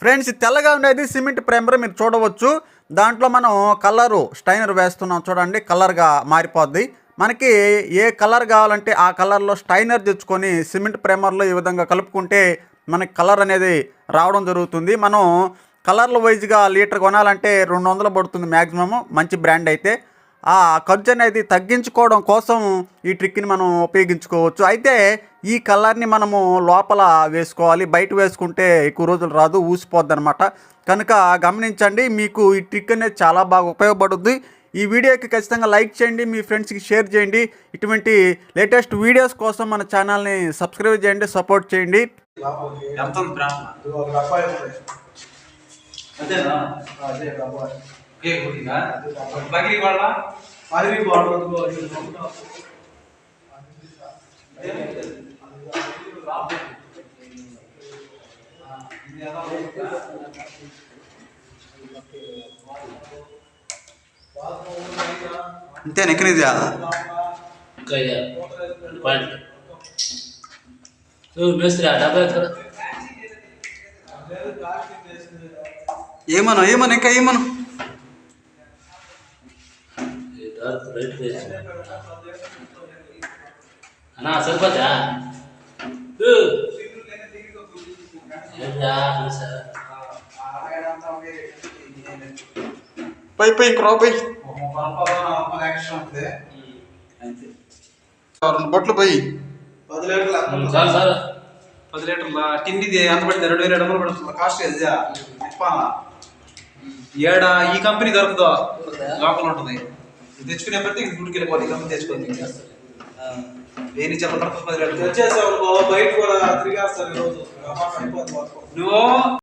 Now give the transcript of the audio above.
Friends తెల్లగా ఉండేది cement primer మీరు చూడవచ్చు. దాంట్లో మనం కలరు స్టైనర్ వేస్తున్నాం చూడండి, కలర్గా మారిపోద్ది. మనకి ఏ కలర్ కావాలంటే ఆ కలర్లో స్టైనర్ తెచ్చుకొని సిమెంట్ ప్రైమర్లో ఈ విధంగా కలుపుకుంటే మనకి కలర్ అనేది రావడం జరుగుతుంది. మనం కలర్ల వైజ్గా లీటర్ కొనాలంటే 200 పడుతుంది మ్యాక్సిమము, మంచి బ్రాండ్ అయితే. ఆ ఖర్చు అనేది తగ్గించుకోవడం కోసం ఈ ట్రిక్ని మనం ఉపయోగించుకోవచ్చు. అయితే ఈ కలర్ని మనము లోపల వేసుకోవాలి, బయట వేసుకుంటే ఎక్కువ రోజులు రాదు, ఊసిపోద్ది అనమాట. కనుక గమనించండి, మీకు ఈ ట్రిక్ అనేది చాలా బాగా ఉపయోగపడుద్ది. ఈ వీడియోకి ఖచ్చితంగా లైక్ చేయండి, మీ ఫ్రెండ్స్కి షేర్ చేయండి. ఇటువంటి లేటెస్ట్ వీడియోస్ కోసం మన ఛానల్ని సబ్స్క్రైబ్ చేయండి, సపోర్ట్ చేయండి. అంతేనా ఎక్కనిది ఏమను ఏమను ఇంకా ఏమను అన్నా సరిపోతా పై పై ఇంక రావు పై 2 బొట్లు పోయి 10 లీటర్ల 10 లీటర్ల టిండిది ఎంత పడింది? 2700 పడుతుంది. కాస్ట్ ఏడ ఈ కంపెనీ దొరకదు, లోకల్ ఉంటుంది. తెచ్చుకునే ప్రతి గుడికి వెళ్ళిపోవాలి, ఈ కంపెనీ తెచ్చుకోవాలి. దేని చెప్పండి 10 లీటర్లు వచ్చేసావు బయట కూడా తిరిగేస్తారు ఈరోజు. నువ్వు